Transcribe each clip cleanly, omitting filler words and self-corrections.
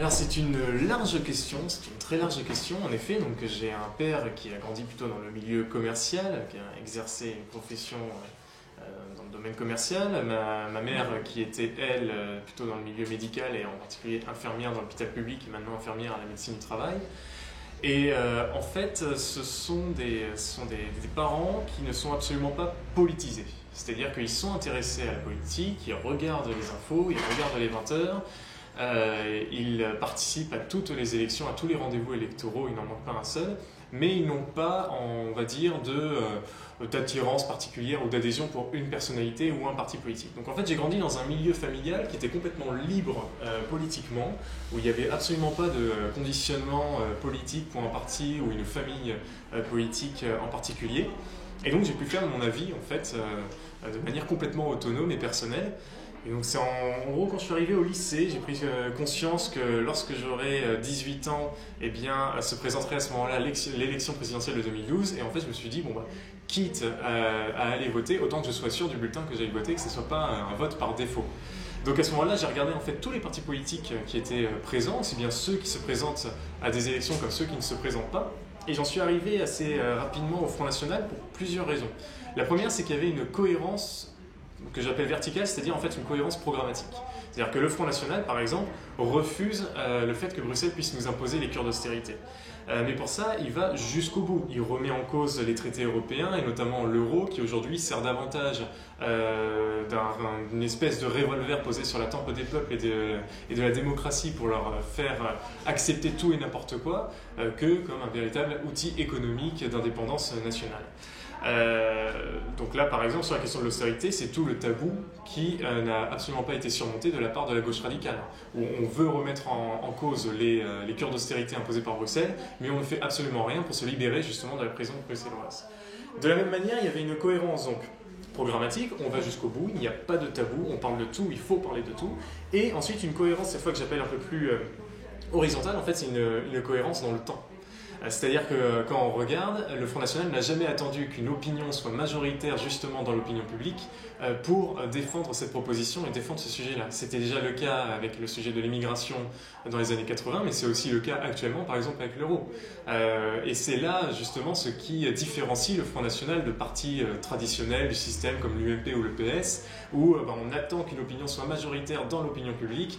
Alors c'est une large question, c'est une très large question en effet. Donc j'ai un père qui a grandi plutôt dans le milieu commercial, qui a exercé une profession dans le domaine commercial. Ma mère qui était elle plutôt dans le milieu médical et en particulier infirmière dans l'hôpital public et maintenant infirmière à la médecine du travail. Et en fait ce sont des parents qui ne sont absolument pas politisés. C'est-à-dire qu'ils sont intéressés à la politique, ils regardent les infos, ils regardent les 20 heures. Ils participent à toutes les élections, à tous les rendez-vous électoraux, il n'en manque pas un seul, mais ils n'ont pas, on va dire, d'attirance particulière ou d'adhésion pour une personnalité ou un parti politique. Donc en fait j'ai grandi dans un milieu familial qui était complètement libre politiquement, où il n'y avait absolument pas de conditionnement politique pour un parti ou une famille politique en particulier. Et donc j'ai pu faire mon avis en fait de manière complètement autonome et personnelle. Et donc c'est en gros quand je suis arrivé au lycée, j'ai pris conscience que lorsque j'aurais 18 ans, eh bien se présenterait à ce moment-là l'élection présidentielle de 2012. Et en fait je me suis dit, bon bah, quitte à aller voter, autant que je sois sûr du bulletin que j'aille voter, que ce ne soit pas un vote par défaut. Donc à ce moment-là, j'ai regardé en fait tous les partis politiques qui étaient présents, aussi bien ceux qui se présentent à des élections comme ceux qui ne se présentent pas. Et j'en suis arrivé assez rapidement au Front National pour plusieurs raisons. La première, c'est qu'il y avait une cohérence que j'appelle verticale, c'est-à-dire en fait une cohérence programmatique. C'est-à-dire que le Front National, par exemple, refuse le fait que Bruxelles puisse nous imposer les cures d'austérité. Mais pour ça, il va jusqu'au bout. Il remet en cause les traités européens, et notamment l'euro, qui aujourd'hui sert davantage d'une espèce de revolver posé sur la tempe des peuples et de la démocratie pour leur faire accepter tout et n'importe quoi, que comme un véritable outil économique d'indépendance nationale. Donc là, par exemple, sur la question de l'austérité, c'est tout le tabou qui n'a absolument pas été surmonté de la part de la gauche radicale, où on veut remettre en cause les cures d'austérité imposées par Bruxelles, mais on ne fait absolument rien pour se libérer justement de la prison bruxelloise. De la même manière, il y avait une cohérence donc programmatique, on va jusqu'au bout, il n'y a pas de tabou, on parle de tout, il faut parler de tout, et ensuite une cohérence, cette fois que j'appelle un peu plus horizontale, en fait c'est une cohérence dans le temps. C'est-à-dire que quand on regarde, le Front National n'a jamais attendu qu'une opinion soit majoritaire justement dans l'opinion publique pour défendre cette proposition et défendre ce sujet-là. C'était déjà le cas avec le sujet de l'immigration dans les années 80, mais c'est aussi le cas actuellement par exemple avec l'euro. Et c'est là justement ce qui différencie le Front National de partis traditionnels du système comme l'UMP ou le PS, où on attend qu'une opinion soit majoritaire dans l'opinion publique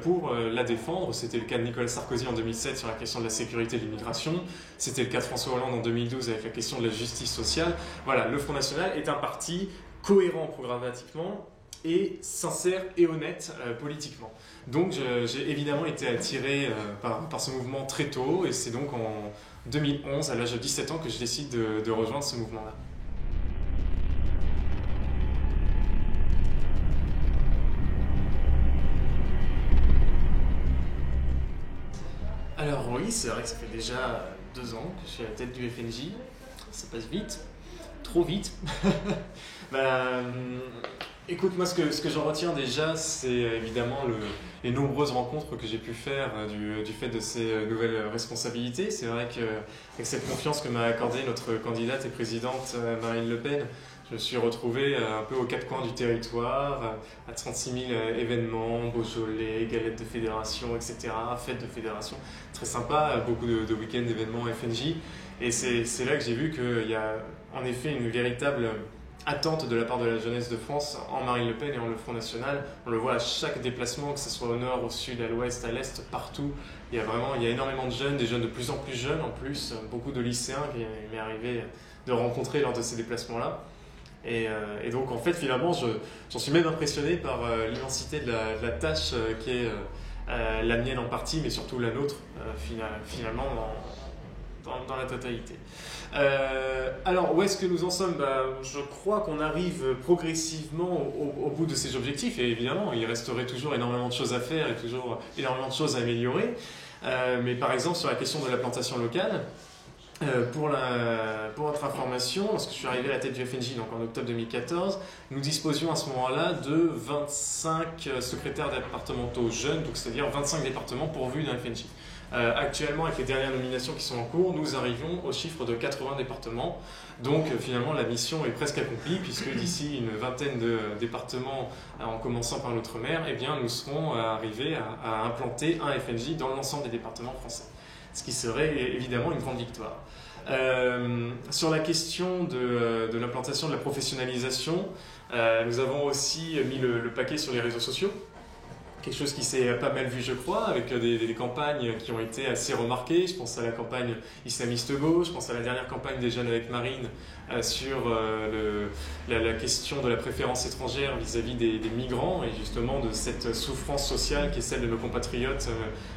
pour la défendre. C'était le cas de Nicolas Sarkozy en 2007 sur la question de la sécurité et de l'immigration. C'était le cas de François Hollande en 2012 avec la question de la justice sociale. Voilà, le Front National est un parti cohérent programmatiquement et sincère et honnête politiquement. Donc j'ai évidemment été attiré par ce mouvement très tôt, et c'est donc en 2011, à l'âge de 17 ans, que je décide de rejoindre ce mouvement-là. Alors oui, c'est vrai que ça fait déjà 2 ans que je suis à la tête du FNJ. Ça passe vite, trop vite. Écoute, moi ce que j'en retiens déjà, c'est évidemment les nombreuses rencontres que j'ai pu faire du fait de ces nouvelles responsabilités. C'est vrai qu'avec cette confiance que m'a accordée notre candidate et présidente Marine Le Pen, Je me suis retrouvé un peu aux quatre coins du territoire, à 36 000 événements, Beaujolais, galettes de fédération, etc., fêtes de fédération. Très sympa, beaucoup de week-ends d'événements FNJ. Et c'est là que j'ai vu qu'il y a en effet une véritable attente de la part de la jeunesse de France en Marine Le Pen et en le Front National. On le voit à chaque déplacement, que ce soit au nord, au sud, à l'ouest, à l'est, partout. Il y a énormément de jeunes, des jeunes de plus en plus jeunes en plus, beaucoup de lycéens qu'il m'est arrivé de rencontrer lors de ces déplacements-là. Et donc en fait finalement j'en suis même impressionné par l'immensité de la tâche qui est la mienne en partie, mais surtout la nôtre finalement dans la totalité. Alors où est-ce que nous en sommes? Je crois qu'on arrive progressivement au bout de ces objectifs, et évidemment il resterait toujours énormément de choses à faire et toujours énormément de choses à améliorer. Mais par exemple sur la question de la plantation locale, pour votre information, lorsque je suis arrivé à la tête du FNJ, donc en octobre 2014, nous disposions à ce moment-là de 25 secrétaires départementaux jeunes, donc c'est-à-dire 25 départements pourvus d'un FNJ. Actuellement, avec les dernières nominations qui sont en cours, nous arrivons au chiffre de 80 départements. Donc finalement, la mission est presque accomplie, puisque d'ici une vingtaine de départements, en commençant par l'outre-mer, eh bien, nous serons arrivés à implanter un FNJ dans l'ensemble des départements français. Ce qui serait évidemment une grande victoire. Sur la question de l'implantation de la professionnalisation, nous avons aussi mis le paquet sur les réseaux sociaux. Quelque chose qui s'est pas mal vu, je crois, avec des campagnes qui ont été assez remarquées. Je pense à la campagne islamiste gauche, je pense à la dernière campagne des Jeunes avec Marine sur la question de la préférence étrangère vis-à-vis des migrants et justement de cette souffrance sociale qui est celle de nos compatriotes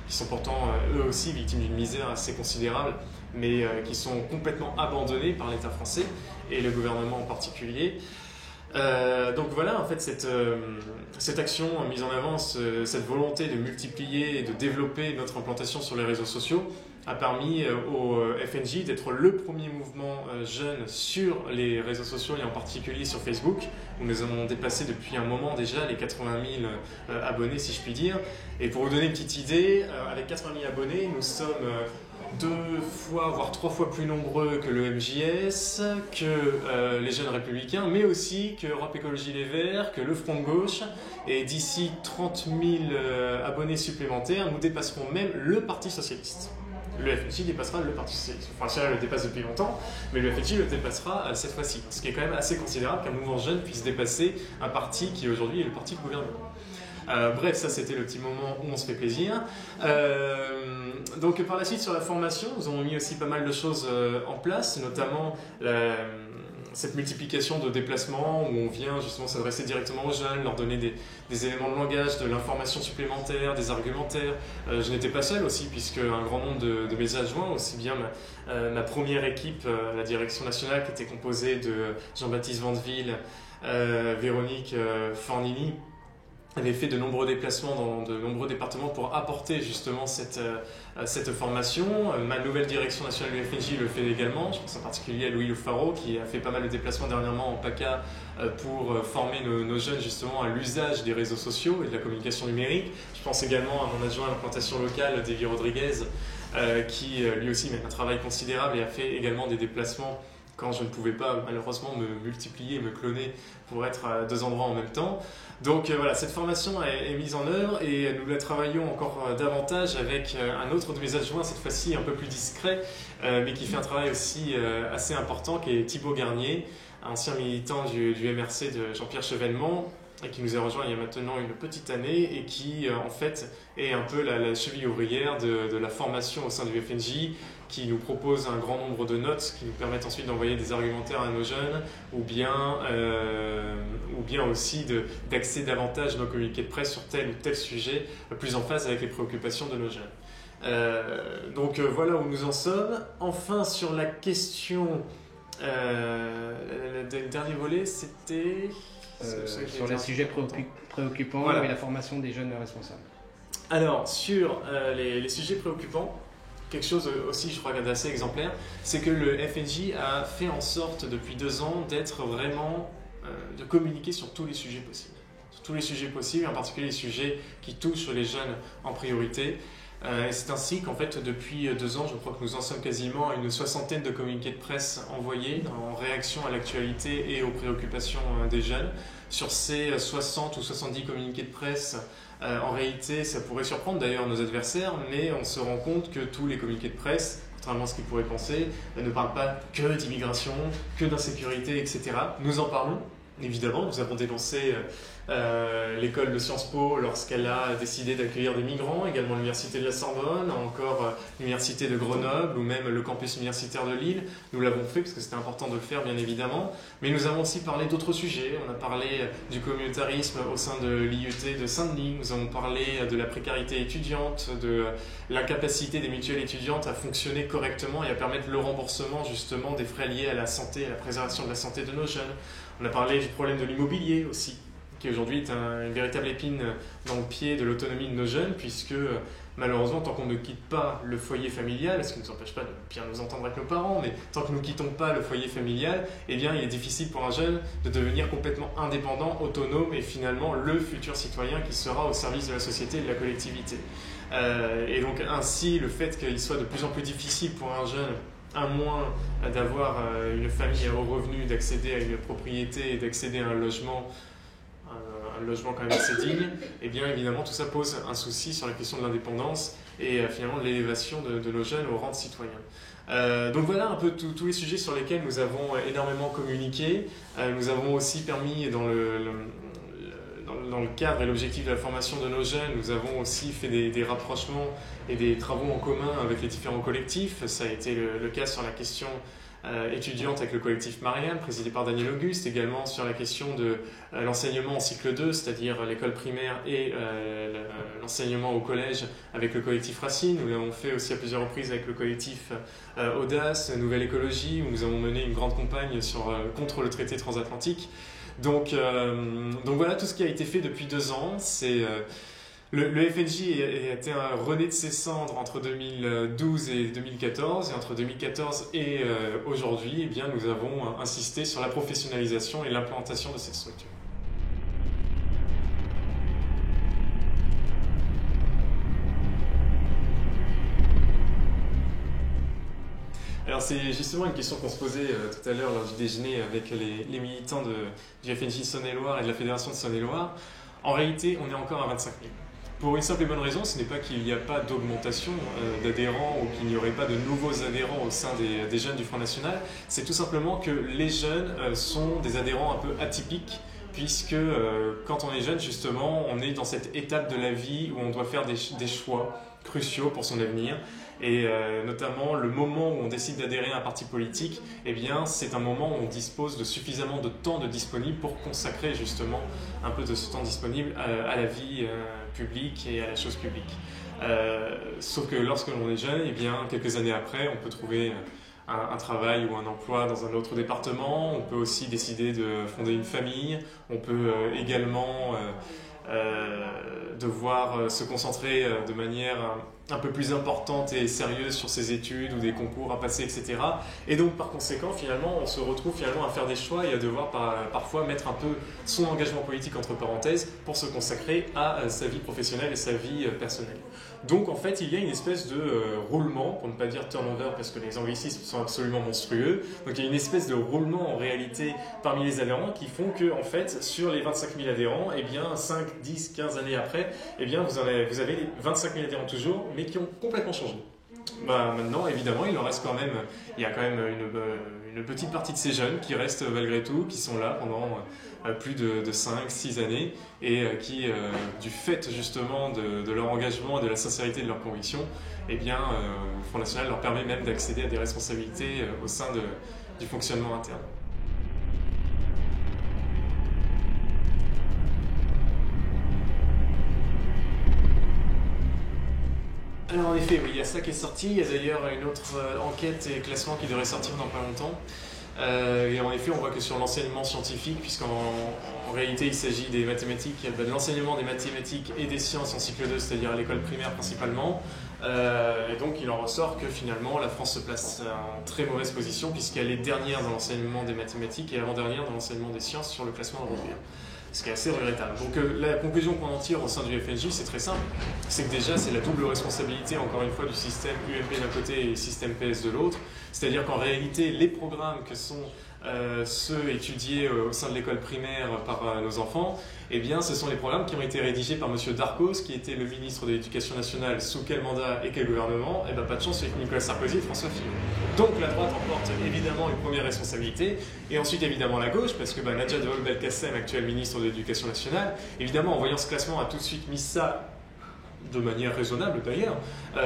qui sont pourtant eux aussi victimes d'une misère assez considérable, mais qui sont complètement abandonnés par l'État français et le gouvernement en particulier. Donc voilà, en fait, cette action mise en avant, cette volonté de multiplier et de développer notre implantation sur les réseaux sociaux a permis au FNJ d'être le premier mouvement jeune sur les réseaux sociaux et en particulier sur Facebook, où nous avons dépassé depuis un moment déjà les 80 000 abonnés, si je puis dire. Et pour vous donner une petite idée, avec 80 000 abonnés, nous sommes 2 fois, voire 3 fois plus nombreux que le MJS, que les Jeunes Républicains, mais aussi que Europe Écologie Les Verts, que le Front de Gauche. Et d'ici 30 000 abonnés supplémentaires, nous dépasserons même le Parti Socialiste. Le FNJ dépassera le Parti Socialiste. Enfin, ça le dépasse depuis longtemps, mais le FNJ le dépassera cette fois-ci. Ce qui est quand même assez considérable qu'un mouvement jeune puisse dépasser un parti qui aujourd'hui est le parti du gouvernement. Bref, ça c'était le petit moment où on se fait plaisir. Donc par la suite sur la formation, nous avons mis aussi pas mal de choses en place, notamment cette multiplication de déplacements où on vient justement s'adresser directement aux jeunes, leur donner des éléments de langage, de l'information supplémentaire, des argumentaires. Je n'étais pas seul aussi, puisque un grand nombre de mes adjoints, aussi bien ma première équipe, la direction nationale qui était composée de Jean-Baptiste Vandeville, Véronique Fornini, avait fait de nombreux déplacements dans de nombreux départements pour apporter justement cette formation. Ma nouvelle direction nationale du FNJ le fait également. Je pense en particulier à Louis Lefaro qui a fait pas mal de déplacements dernièrement en PACA pour former nos jeunes justement à l'usage des réseaux sociaux et de la communication numérique. Je pense également à mon adjoint à l'implantation locale, Davy Rodriguez, qui lui aussi mène un travail considérable et a fait également des déplacements quand je ne pouvais pas malheureusement me multiplier, me cloner pour être à 2 endroits en même temps. Donc voilà, cette formation est mise en œuvre et nous la travaillons encore davantage avec un autre de mes adjoints, cette fois-ci un peu plus discret, mais qui fait un travail aussi assez important, qui est Thibaut Garnier, ancien militant du MRC de Jean-Pierre Chevènement, et qui nous a rejoint il y a maintenant une petite année et qui en fait est un peu la cheville ouvrière de la formation au sein du FNJ, qui nous propose un grand nombre de notes qui nous permettent ensuite d'envoyer des argumentaires à nos jeunes ou bien aussi d'axer davantage nos communiqués de presse sur tel ou tel sujet plus en phase avec les préoccupations de nos jeunes. Donc voilà où nous en sommes. Enfin sur la question, le dernier volet c'était... sur les sujets préoccupants voilà. Et la formation des jeunes responsables. Alors, sur les sujets préoccupants, quelque chose aussi, je crois, d'assez exemplaire, c'est que le FNJ a fait en sorte depuis 2 ans d'être vraiment, de communiquer sur tous les sujets possibles. Sur tous les sujets possibles, en particulier les sujets qui touchent les jeunes en priorité. Et c'est ainsi qu'en fait, depuis 2 ans, je crois que nous en sommes quasiment à une 60aine de communiqués de presse envoyés en réaction à l'actualité et aux préoccupations des jeunes. Sur ces 60 ou 70 communiqués de presse, en réalité, ça pourrait surprendre d'ailleurs nos adversaires, mais on se rend compte que tous les communiqués de presse, contrairement à ce qu'ils pourraient penser, ne parlent pas que d'immigration, que d'insécurité, etc. Nous en parlons, évidemment. Nous avons dénoncé l'école de Sciences Po lorsqu'elle a décidé d'accueillir des migrants, également l'université de la Sorbonne, encore l'université de Grenoble ou même le campus universitaire de Lille. Nous l'avons fait parce que c'était important de le faire, bien évidemment. Mais nous avons aussi parlé d'autres sujets. On a parlé du communautarisme au sein de l'IUT de Saint-Denis. Nous avons parlé de la précarité étudiante, de l'incapacité des mutuelles étudiantes à fonctionner correctement et à permettre le remboursement justement des frais liés à la santé, à la préservation de la santé de nos jeunes. On a parlé du problème de l'immobilier aussi, qui aujourd'hui est une véritable épine dans le pied de l'autonomie de nos jeunes, puisque malheureusement, tant qu'on ne quitte pas le foyer familial, ce qui ne nous empêche pas de bien nous entendre avec nos parents, mais tant que nous ne quittons pas le foyer familial, eh bien, il est difficile pour un jeune de devenir complètement indépendant, autonome et finalement le futur citoyen qui sera au service de la société et de la collectivité. Et donc ainsi, le fait qu'il soit de plus en plus difficile pour un jeune, à moins d'avoir une famille à haut revenu, d'accéder à une propriété et d'accéder à un logement quand même assez digne, et bien évidemment tout ça pose un souci sur la question de l'indépendance et finalement de l'élévation de nos jeunes au rang de citoyens. Donc voilà un peu tous les sujets sur lesquels nous avons énormément communiqué. Nous avons aussi permis dans le cadre et l'objectif de la formation de nos jeunes, nous avons aussi fait des rapprochements et des travaux en commun avec les différents collectifs. Ça a été le cas sur la question étudiante avec le collectif Marianne, présidé par Daniel Auguste, également sur la question de l'enseignement en cycle 2, c'est-à-dire l'école primaire et l'enseignement au collège avec le collectif Racine. Nous l'avons fait aussi à plusieurs reprises avec le collectif Audace, Nouvelle Écologie, où nous avons mené une grande campagne contre le traité transatlantique. Donc voilà tout ce qui a été fait depuis 2 ans. Le FNJ a été rené de ses cendres entre 2012 et 2014, et entre 2014 et aujourd'hui, eh bien, nous avons insisté sur la professionnalisation et l'implantation de cette structure. Alors c'est justement une question qu'on se posait tout à l'heure lors du déjeuner avec les militants du FNJ Saône-et-Loire et de la Fédération de Saône-et-Loire. En réalité, on est encore à 25 000. Pour une simple et bonne raison, ce n'est pas qu'il n'y a pas d'augmentation d'adhérents ou qu'il n'y aurait pas de nouveaux adhérents au sein des jeunes du Front National, c'est tout simplement que les jeunes sont des adhérents un peu atypiques, puisque quand on est jeune, justement, on est dans cette étape de la vie où on doit faire des choix cruciaux pour son avenir. Et notamment le moment où on décide d'adhérer à un parti politique, eh bien, c'est un moment où on dispose de suffisamment de temps disponible pour consacrer justement un peu de ce temps disponible à la vie publique et à la chose publique. Sauf que lorsque l'on est jeune, eh bien, quelques années après, on peut trouver un travail ou un emploi dans un autre département, on peut aussi décider de fonder une famille, on peut également devoir se concentrer de manière un peu plus importante et sérieuse sur ses études ou des concours à passer, etc. Et donc par conséquent, finalement, on se retrouve finalement à faire des choix et à devoir parfois mettre un peu son engagement politique entre parenthèses pour se consacrer à sa vie professionnelle et sa vie personnelle. Donc en fait, il y a une espèce de roulement, pour ne pas dire turnover parce que les anglicismes sont absolument monstrueux. Donc il y a une espèce de roulement en réalité parmi les adhérents qui font que en fait, sur les 25 000 adhérents, eh bien 5, 10, 15 années après, eh bien vous avez 25 000 adhérents toujours, mais qui ont complètement changé. Maintenant, évidemment, il y a quand même une petite partie de ces jeunes qui restent malgré tout, qui sont là pendant plus de 5-6 années et qui, du fait justement de leur engagement et de la sincérité de leurs convictions, eh bien, le Front National leur permet même d'accéder à des responsabilités au sein du fonctionnement interne. Alors en effet, oui, il y a ça qui est sorti, il y a d'ailleurs une autre enquête et classement qui devrait sortir dans pas longtemps. Et en effet, on voit que sur l'enseignement scientifique, puisqu'en réalité il s'agit des mathématiques, de l'enseignement des mathématiques et des sciences en cycle 2, c'est-à-dire à l'école primaire principalement, et donc il en ressort que finalement la France se place en très mauvaise position puisqu'elle est dernière dans l'enseignement des mathématiques et avant-dernière dans l'enseignement des sciences sur le classement européen. ce qui est assez regrettable. Donc la conclusion qu'on en tire au sein du FNJ, c'est très simple, c'est que déjà c'est la double responsabilité, encore une fois, du système UMP d'un côté et du système PS de l'autre, c'est-à-dire qu'en réalité, les programmes que sont ceux étudiés au sein de l'école primaire par nos enfants, eh bien, ce sont les programmes qui ont été rédigés par M. Darcos, qui était le ministre de l'Éducation nationale sous quel mandat et quel gouvernement. Eh bien, pas de chance avec Nicolas Sarkozy et François Fillon. Donc la droite emporte évidemment une première responsabilité, et ensuite évidemment la gauche, parce que Nadja Deval-Belkacem, actuelle ministre de l'Éducation nationale, évidemment en voyant ce classement, a tout de suite mis ça, de manière raisonnable d'ailleurs,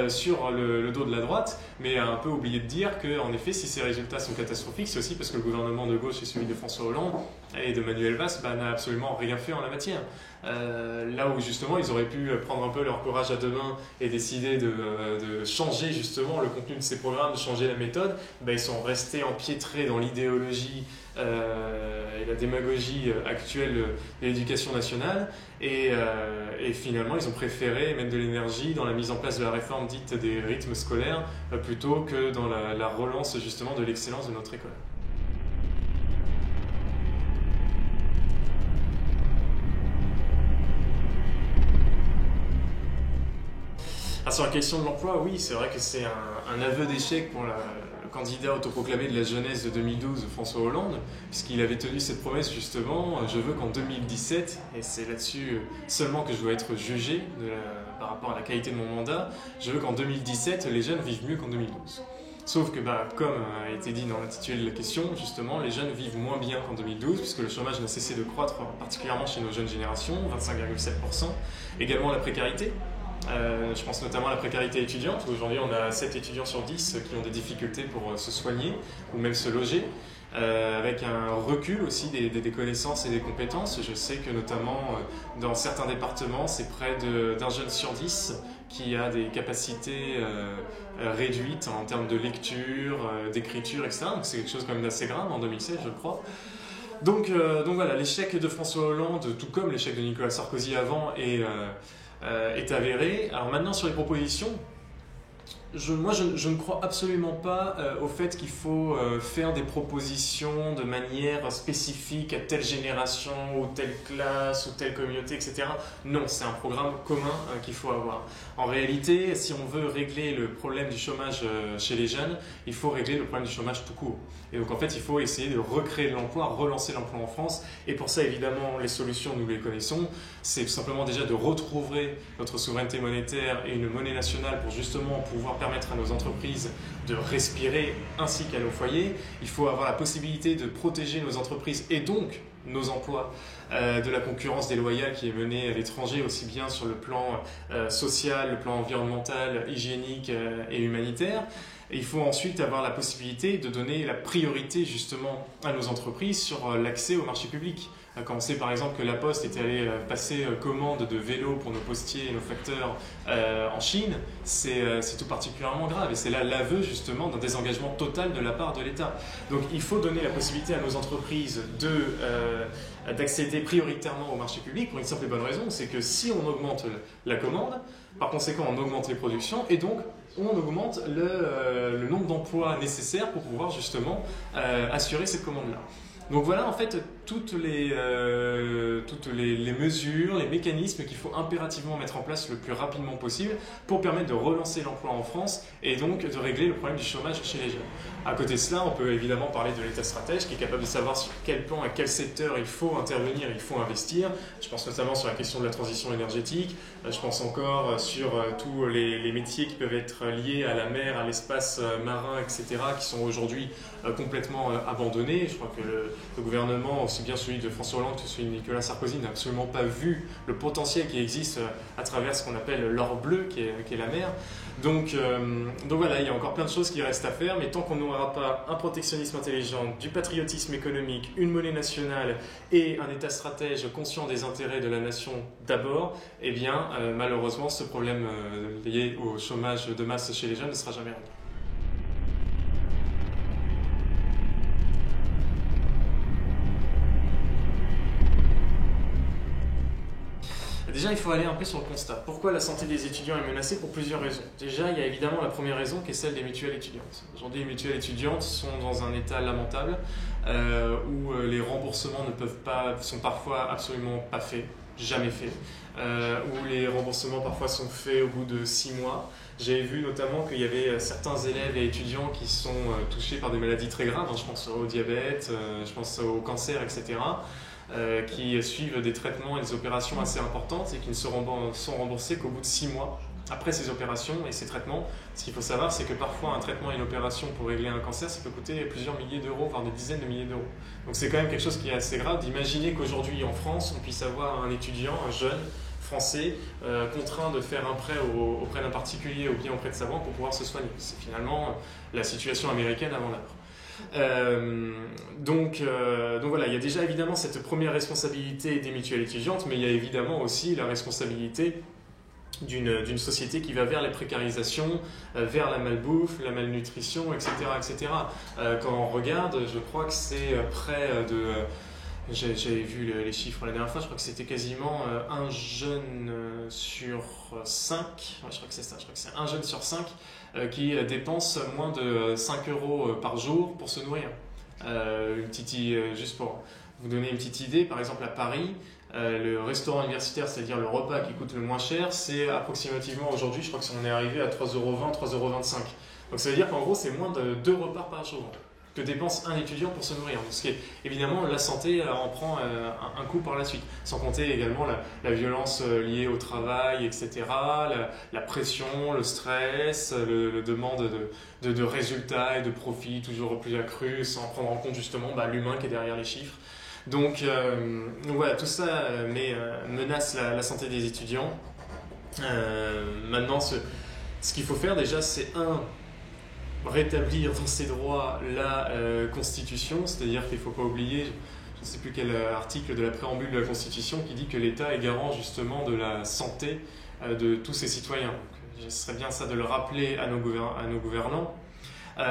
sur le dos de la droite, mais a un peu oublié de dire qu'en effet, si ces résultats sont catastrophiques, c'est aussi parce que le gouvernement de gauche et celui de François Hollande et de Manuel Valls n'a absolument rien fait en la matière. Là où justement ils auraient pu prendre un peu leur courage à deux mains et décider de changer justement le contenu de ces programmes, de changer la méthode, ils sont restés empiétrés dans l'idéologie et la démagogie actuelle de l'éducation nationale, et finalement ils ont préféré mettre de l'énergie dans la mise en place de la réforme dite des rythmes scolaires plutôt que dans la relance justement de l'excellence de notre école. Alors, sur la question de l'emploi, oui, c'est vrai que c'est un aveu d'échec pour le candidat autoproclamé de la jeunesse de 2012, François Hollande, puisqu'il avait tenu cette promesse justement, je veux qu'en 2017, et c'est là-dessus seulement que je dois être jugé par rapport à la qualité de mon mandat, je veux qu'en 2017, les jeunes vivent mieux qu'en 2012. Sauf que, comme a été dit dans l'intitulé de la question, justement, les jeunes vivent moins bien qu'en 2012, puisque le chômage n'a cessé de croître, particulièrement chez nos jeunes générations, 25,7%. Également la précarité. Je pense notamment à la précarité étudiante, où aujourd'hui on a 7 étudiants sur 10 qui ont des difficultés pour se soigner ou même se loger, avec un recul aussi des connaissances et des compétences. Je sais que notamment dans certains départements, c'est près d'un jeune sur 10 qui a des capacités réduites en termes de lecture, d'écriture, etc. Donc c'est quelque chose quand même d'assez grave en 2016, je crois. Donc voilà, l'échec de François Hollande, tout comme l'échec de Nicolas Sarkozy avant, est avéré. Alors maintenant sur les propositions, je ne crois absolument pas au fait qu'il faut faire des propositions de manière spécifique à telle génération ou telle classe ou telle communauté, etc. Non, c'est un programme commun qu'il faut avoir. En réalité, si on veut régler le problème du chômage chez les jeunes, il faut régler le problème du chômage tout court. Et donc en fait, il faut essayer de recréer de l'emploi, relancer l'emploi en France. Et pour ça, évidemment, les solutions, nous les connaissons. C'est tout simplement déjà de retrouver notre souveraineté monétaire et une monnaie nationale pour justement pouvoir permettre à nos entreprises de respirer ainsi qu'à nos foyers. Il faut avoir la possibilité de protéger nos entreprises et donc nos emplois de la concurrence déloyale qui est menée à l'étranger, aussi bien sur le plan social, le plan environnemental, hygiénique et humanitaire. Et il faut ensuite avoir la possibilité de donner la priorité justement à nos entreprises sur l'accès au marché public. Quand on sait par exemple que la Poste est allée passer commande de vélos pour nos postiers et nos facteurs en Chine, c'est tout particulièrement grave. Et c'est là l'aveu justement d'un désengagement total de la part de l'État. Donc il faut donner la possibilité à nos entreprises d'accéder prioritairement au marché public pour une simple et bonne raison, c'est que si on augmente la commande, par conséquent on augmente les productions et donc on augmente le nombre d'emplois nécessaires pour pouvoir justement assurer cette commande-là. Donc voilà en fait toutes les mesures, les mécanismes qu'il faut impérativement mettre en place le plus rapidement possible pour permettre de relancer l'emploi en France et donc de régler le problème du chômage chez les jeunes. À côté de cela, on peut évidemment parler de l'État stratège qui est capable de savoir sur quel plan, à quel secteur il faut intervenir, il faut investir. Je pense notamment sur la question de la transition énergétique, je pense encore sur tous les métiers qui peuvent être liés à la mer, à l'espace marin, etc., qui sont aujourd'hui complètement abandonnés. Je crois que le gouvernement, aussi bien celui de François Hollande que celui de Nicolas Sarkozy, n'a absolument pas vu le potentiel qui existe à travers ce qu'on appelle l'or bleu, qui est la mer. Donc voilà, il y a encore plein de choses qui restent à faire, mais tant qu'on n'aura pas un protectionnisme intelligent, du patriotisme économique, une monnaie nationale et un État stratège conscient des intérêts de la nation d'abord, eh bien malheureusement ce problème lié au chômage de masse chez les jeunes ne sera jamais réglé. Déjà, il faut aller un peu sur le constat. Pourquoi la santé des étudiants est menacée? Pour plusieurs raisons. Déjà, il y a évidemment la première raison qui est celle des mutuelles étudiantes. Aujourd'hui, les mutuelles étudiantes sont dans un état lamentable où les remboursements sont parfois absolument pas faits, jamais faits, où les remboursements parfois sont faits au bout de 6 mois. J'ai vu notamment qu'il y avait certains élèves et étudiants qui sont touchés par des maladies très graves, je pense au diabète, je pense au cancer, etc., qui suivent des traitements et des opérations assez importantes et qui ne sont remboursés qu'au bout de 6 mois après ces opérations et ces traitements. Ce qu'il faut savoir, c'est que parfois un traitement et une opération pour régler un cancer, ça peut coûter plusieurs milliers d'euros, voire des dizaines de milliers d'euros. Donc c'est quand même quelque chose qui est assez grave d'imaginer qu'aujourd'hui en France, on puisse avoir un étudiant, un jeune français, contraint de faire un prêt auprès d'un particulier ou bien auprès de sa banque pour pouvoir se soigner. C'est finalement la situation américaine avant l'heure. Donc voilà, il y a déjà évidemment cette première responsabilité des mutuelles étudiantes, mais il y a évidemment aussi la responsabilité d'une société qui va vers la précarisation, vers la malbouffe, la malnutrition, etc. etc. Quand on regarde, je crois que c'est près de... J'avais vu les chiffres la dernière fois, je crois que c'était quasiment un jeune sur 5, je crois que c'est ça, je crois que c'est un jeune sur 5 qui dépense moins de 5 euros par jour pour se nourrir. Juste pour vous donner une petite idée, par exemple à Paris, le restaurant universitaire, c'est-à-dire le repas qui coûte le moins cher, c'est approximativement aujourd'hui, je crois qu'on est arrivé à 3,20 €, 3,25 €. Donc ça veut dire qu'en gros, c'est moins de 2 repas par jour que dépense un étudiant pour se nourrir. Donc, ce qui est, évidemment, la santé en prend un coup par la suite. Sans compter également la violence liée au travail, etc., la pression, le stress, le demande de résultats et de profits toujours plus accrus, sans prendre en compte justement l'humain qui est derrière les chiffres. Donc voilà, tout ça menace la santé des étudiants. Maintenant, ce qu'il faut faire déjà, c'est rétablir dans ses droits la Constitution, c'est-à-dire qu'il ne faut pas oublier, je ne sais plus quel article de la préambule de la Constitution qui dit que l'État est garant justement de la santé de tous ses citoyens. Donc, ce serait bien ça de le rappeler à nos gouvernants.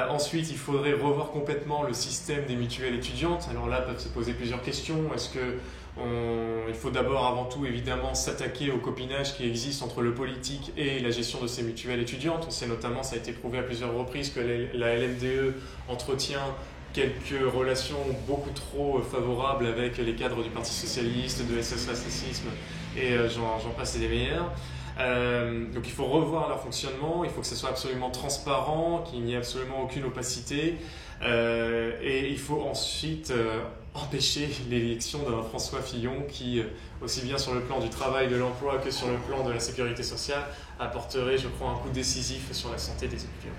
Ensuite, il faudrait revoir complètement le système des mutuelles étudiantes. Alors là, peuvent se poser plusieurs questions. Est-ce qu'il faut d'abord, avant tout, évidemment, s'attaquer au copinage qui existe entre le politique et la gestion de ces mutuelles étudiantes? On sait notamment, ça a été prouvé à plusieurs reprises, que la LMDE entretient quelques relations beaucoup trop favorables avec les cadres du Parti Socialiste, de SS Racisme, et j'en passe et des meilleurs. Donc il faut revoir leur fonctionnement, il faut que ce soit absolument transparent, qu'il n'y ait absolument aucune opacité, et il faut ensuite empêcher l'élection d'un François Fillon qui, aussi bien sur le plan du travail, de l'emploi que sur le plan de la sécurité sociale, apporterait, je crois, un coup décisif sur la santé des étudiants.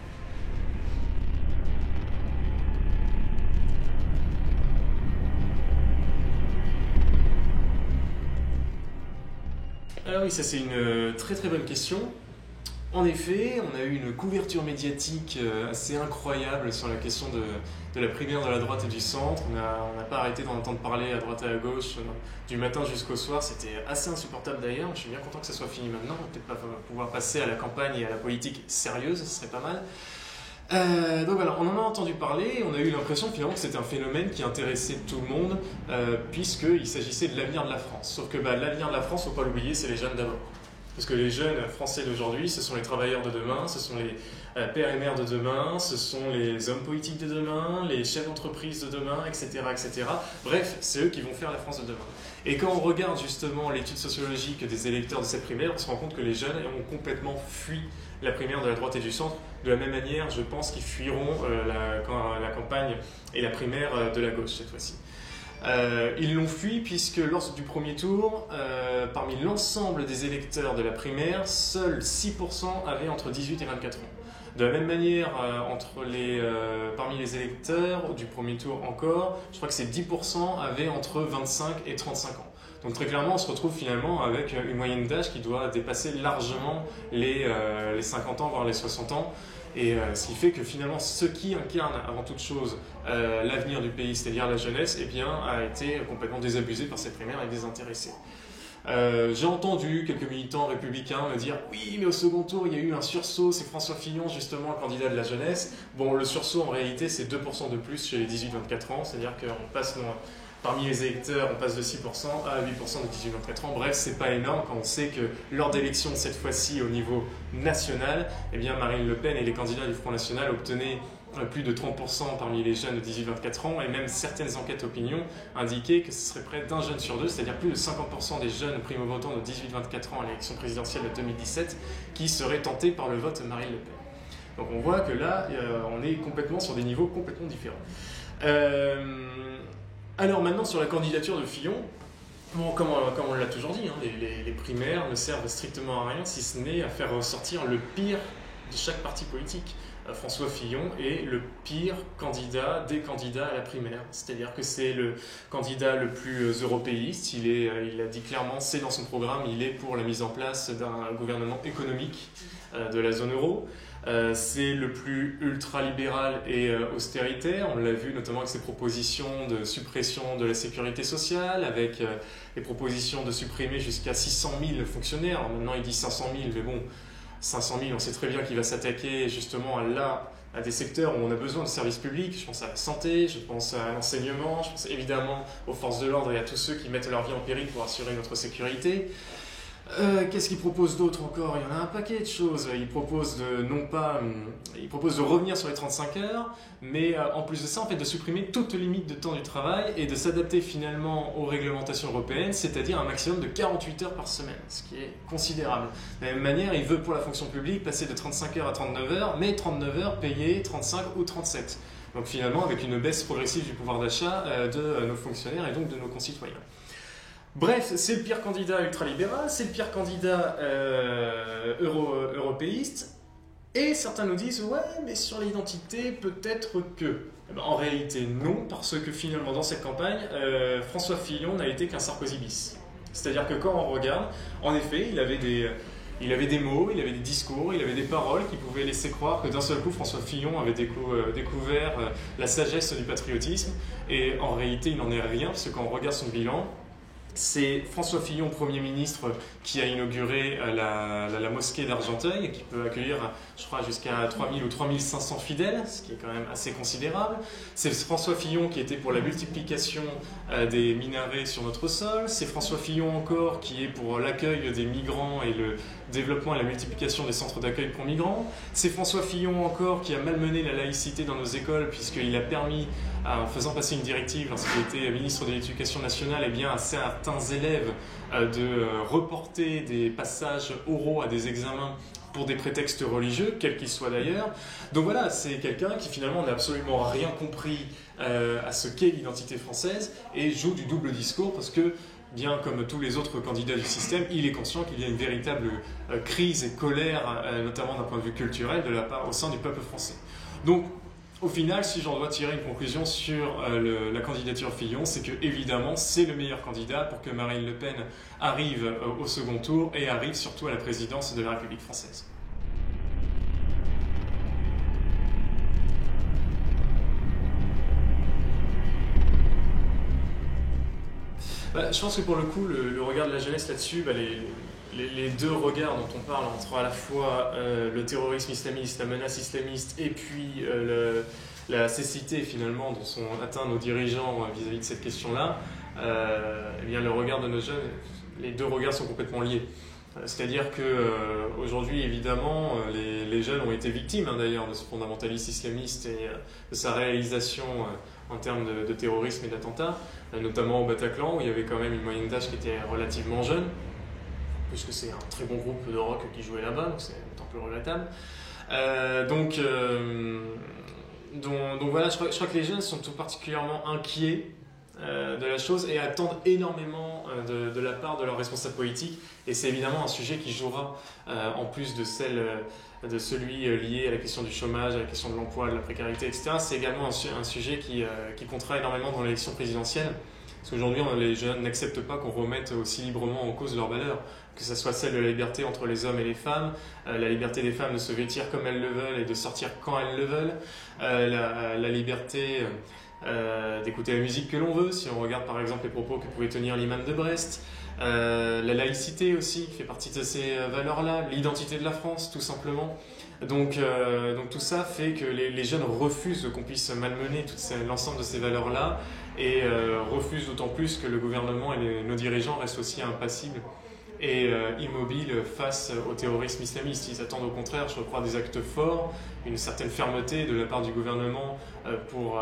Alors oui, ça c'est une très très bonne question. En effet, on a eu une couverture médiatique assez incroyable sur la question de la primaire de la droite et du centre. On n'a pas arrêté d'en entendre parler à droite et à gauche, du matin jusqu'au soir. C'était assez insupportable d'ailleurs. Je suis bien content que ça soit fini maintenant. On va peut-être pas pouvoir passer à la campagne et à la politique sérieuse, ce serait pas mal. Donc voilà, on en a entendu parler, on a eu l'impression finalement que c'était un phénomène qui intéressait tout le monde, puisqu'il s'agissait de l'avenir de la France. Sauf que l'avenir de la France, il ne faut pas l'oublier, c'est les jeunes d'abord. Parce que les jeunes français d'aujourd'hui, ce sont les travailleurs de demain, ce sont les pères et mères de demain, ce sont les hommes politiques de demain, les chefs d'entreprise de demain, etc., etc. Bref, c'est eux qui vont faire la France de demain. Et quand on regarde justement l'étude sociologique des électeurs de cette primaire, on se rend compte que les jeunes ont complètement fui la primaire de la droite et du centre. De la même manière, je pense qu'ils fuiront la campagne et la primaire de la gauche cette fois-ci. Ils l'ont fui puisque lors du premier tour, parmi l'ensemble des électeurs de la primaire, seuls 6% avaient entre 18 et 24 ans. De la même manière, parmi les électeurs du premier tour encore, je crois que c'est 10% avaient entre 25 et 35 ans. Donc très clairement, on se retrouve finalement avec une moyenne d'âge qui doit dépasser largement les 50 ans, voire les 60 ans. Et ce qui fait que finalement, ce qui incarne avant toute chose l'avenir du pays, c'est-à-dire la jeunesse, a été complètement désabusé par cette primaire et désintéressé. J'ai entendu quelques militants républicains me dire « Oui, mais au second tour, il y a eu un sursaut, c'est François Fillon, justement, le candidat de la jeunesse. » Bon, le sursaut, en réalité, c'est 2% de plus chez les 18-24 ans, c'est-à-dire qu'on passe parmi les électeurs, on passe de 6% à 8% de 18-24 ans. Bref, c'est pas énorme quand on sait que lors d'élections, cette fois-ci au niveau national, eh bien Marine Le Pen et les candidats du Front National obtenaient plus de 30% parmi les jeunes de 18-24 ans, et même certaines enquêtes opinion indiquaient que ce serait près d'un jeune sur deux, c'est-à-dire plus de 50% des jeunes primo-votants de 18-24 ans à l'élection présidentielle de 2017 qui seraient tentés par le vote Marine Le Pen. Donc on voit que là, on est complètement sur des niveaux complètement différents. Alors maintenant, sur la candidature de Fillon, bon, comme on l'a toujours dit, hein, les primaires ne servent strictement à rien, si ce n'est à faire ressortir le pire de chaque parti politique. François Fillon est le pire candidat des candidats à la primaire. C'est-à-dire que c'est le candidat le plus européiste. Il a dit clairement, c'est dans son programme, il est pour la mise en place d'un gouvernement économique de la zone euro. C'est le plus ultra-libéral et austéritaire. On l'a vu notamment avec ses propositions de suppression de la sécurité sociale, avec les propositions de supprimer jusqu'à 600 000 fonctionnaires. Alors maintenant, il dit 500 000, mais bon, 500 000, on sait très bien qu'il va s'attaquer justement à des secteurs où on a besoin de services publics. Je pense à la santé, je pense à l'enseignement, je pense évidemment aux forces de l'ordre et à tous ceux qui mettent leur vie en péril pour assurer notre sécurité. Qu'est-ce qu'il propose d'autre encore? Il y en a un paquet de choses. Il propose de revenir sur les 35 heures, mais en plus de ça, en fait, de supprimer toute limite de temps du travail et de s'adapter finalement aux réglementations européennes, c'est-à-dire un maximum de 48 heures par semaine, ce qui est considérable. De la même manière, il veut pour la fonction publique passer de 35 heures à 39 heures, mais 39 heures payées 35 ou 37. Donc finalement, avec une baisse progressive du pouvoir d'achat de nos fonctionnaires et donc de nos concitoyens. Bref, c'est le pire candidat ultralibéral, c'est le pire candidat européiste, et certains nous disent « ouais, mais sur l'identité, peut-être que… » En réalité, non, parce que finalement, dans cette campagne, François Fillon n'a été qu'un Sarkozy bis. C'est-à-dire que quand on regarde, en effet, il avait des mots, il avait des discours, il avait des paroles qui pouvaient laisser croire que d'un seul coup, François Fillon avait découvert la sagesse du patriotisme, et en réalité, il n'en est rien, parce que quand on regarde son bilan, c'est François Fillon, Premier ministre, qui a inauguré la mosquée d'Argenteuil, qui peut accueillir, je crois, jusqu'à 3000 ou 3500 fidèles, ce qui est quand même assez considérable. C'est François Fillon qui était pour la multiplication des minarets sur notre sol. C'est François Fillon encore qui est pour l'accueil des migrants et le développement et la multiplication des centres d'accueil pour migrants. C'est François Fillon encore qui a malmené la laïcité dans nos écoles, puisqu'il a permis, en faisant passer une directive lorsqu'il était ministre de l'Éducation nationale, eh bien, à certains élèves de reporter des passages oraux à des examens pour des prétextes religieux, quels qu'ils soient d'ailleurs. Donc voilà, c'est quelqu'un qui finalement n'a absolument rien compris à ce qu'est l'identité française et joue du double discours parce que, bien comme tous les autres candidats du système, il est conscient qu'il y a une véritable crise et colère, notamment d'un point de vue culturel, au sein du peuple français. Donc, au final, si j'en dois tirer une conclusion sur la candidature Fillon, c'est que évidemment c'est le meilleur candidat pour que Marine Le Pen arrive au second tour et arrive surtout à la présidence de la République française. Je pense que pour le coup, le regard de la jeunesse là-dessus, les deux regards dont on parle entre à la fois le terrorisme islamiste, la menace islamiste et puis la cécité finalement dont sont atteints nos dirigeants vis-à-vis de cette question-là, eh bien le regard de nos jeunes, les deux regards sont complètement liés. C'est-à-dire qu'aujourd'hui, évidemment, les jeunes ont été victimes d'ailleurs de ce fondamentalisme islamiste et de sa réalisation en termes de terrorisme et d'attentats, notamment au Bataclan où il y avait quand même une moyenne d'âge qui était relativement jeune, puisque c'est un très bon groupe de rock qui jouait là-bas, donc c'est un peu relatable. Donc voilà, je crois que les jeunes sont tout particulièrement inquiets de la chose et attendent énormément de la part de leurs responsables politiques, et c'est évidemment un sujet qui jouera en plus de celui lié à la question du chômage, à la question de l'emploi, de la précarité, etc. C'est également un sujet qui comptera énormément dans l'élection présidentielle. Parce qu'aujourd'hui, les jeunes n'acceptent pas qu'on remette aussi librement en cause leurs valeurs, que ce soit celle de la liberté entre les hommes et les femmes, la liberté des femmes de se vêtir comme elles le veulent et de sortir quand elles le veulent, la liberté d'écouter la musique que l'on veut, si on regarde par exemple les propos que pouvait tenir l'imam de Brest, la laïcité aussi, qui fait partie de ces valeurs-là, l'identité de la France tout simplement. Donc tout ça fait que les jeunes refusent qu'on puisse malmener l'ensemble de ces valeurs-là et refusent d'autant plus que le gouvernement et nos dirigeants restent aussi impassibles et immobiles face au terrorisme islamiste. Ils attendent au contraire, je crois, des actes forts, une certaine fermeté de la part du gouvernement pour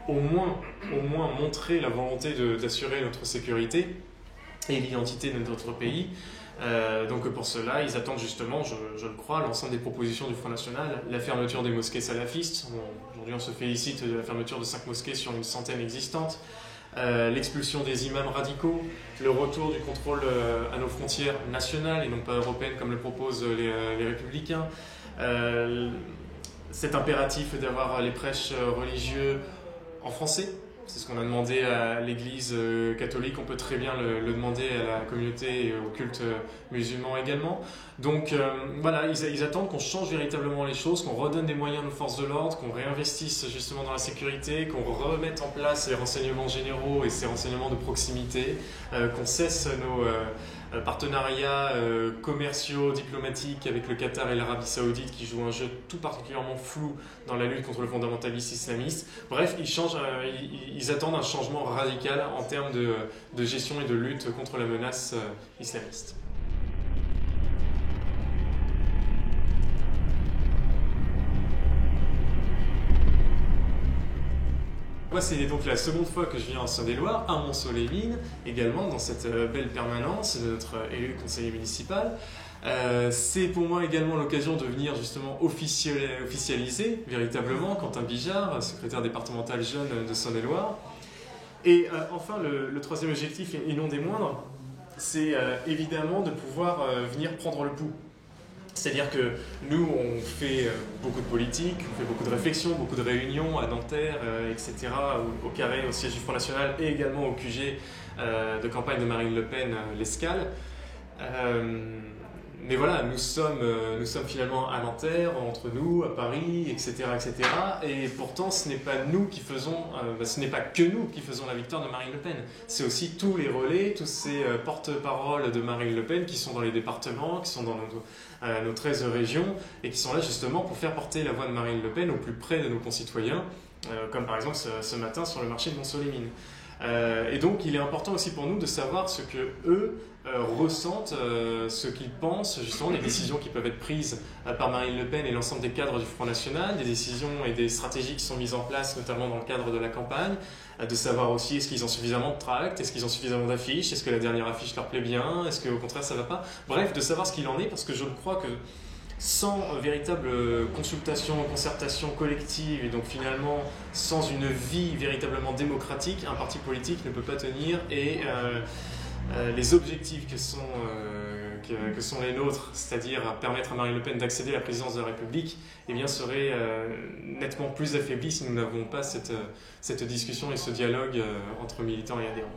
au moins montrer la volonté d'assurer notre sécurité et l'identité de notre pays. Donc pour cela, ils attendent justement, je le crois, l'ensemble des propositions du Front National, la fermeture des mosquées salafistes. Aujourd'hui, on se félicite de la fermeture de 5 mosquées sur une centaine existantes. L'expulsion des imams radicaux, le retour du contrôle à nos frontières nationales et non pas européennes comme le proposent les républicains. Cet impératif d'avoir les prêches religieux en français. C'est ce qu'on a demandé à l'Église catholique, on peut très bien le demander à la communauté et au culte musulman également. Donc voilà, ils attendent qu'on change véritablement les choses, qu'on redonne des moyens à nos forces de l'ordre, qu'on réinvestisse justement dans la sécurité, qu'on remette en place les renseignements généraux et ces renseignements de proximité, qu'on cesse nos partenariats commerciaux, diplomatiques avec le Qatar et l'Arabie Saoudite qui jouent un jeu tout particulièrement flou dans la lutte contre le fondamentalisme islamiste. Bref, ils attendent un changement radical en termes de gestion et de lutte contre la menace islamiste. Moi, c'est donc la seconde fois que je viens en Saône-et-Loire, à Mont-Soleil-Mines, également dans cette belle permanence de notre élu conseiller municipal. C'est pour moi également l'occasion de venir justement officialiser véritablement Quentin Bijard, secrétaire départemental jeune de Saône-et-Loire. Et enfin, le troisième objectif, et non des moindres, c'est évidemment de pouvoir venir prendre le pouls. C'est-à-dire que nous, on fait beaucoup de politique, on fait beaucoup de réflexions, beaucoup de réunions à Nanterre, etc., au Carré, au siège du Front National et également au QG de campagne de Marine Le Pen, l'Escale. Mais voilà, nous sommes finalement à Nanterre, entre nous, à Paris, etc., etc. Et pourtant, ce n'est pas nous qui faisons, ce n'est pas que nous qui faisons la victoire de Marine Le Pen. C'est aussi tous les relais, tous ces porte-paroles de Marine Le Pen qui sont dans les départements, qui sont dans nos 13 régions et qui sont là justement pour faire porter la voix de Marine Le Pen au plus près de nos concitoyens, comme par exemple ce matin sur le marché de Mont-Soleil-Mines. Et donc, il est important aussi pour nous de savoir ce que eux ressentent, ce qu'ils pensent, justement, des décisions qui peuvent être prises par Marine Le Pen et l'ensemble des cadres du Front National, des décisions et des stratégies qui sont mises en place, notamment dans le cadre de la campagne, de savoir aussi est-ce qu'ils ont suffisamment de tracts, est-ce qu'ils ont suffisamment d'affiches, est-ce que la dernière affiche leur plaît bien, est-ce qu'au contraire ça va pas. Bref, de savoir ce qu'il en est, parce que je crois que sans véritable consultation, concertation collective et donc finalement sans une vie véritablement démocratique, un parti politique ne peut pas tenir et les objectifs que sont les nôtres, c'est-à-dire permettre à Marine Le Pen d'accéder à la présidence de la République, eh bien, seraient nettement plus affaiblis si nous n'avons pas cette discussion et ce dialogue entre militants et adhérents.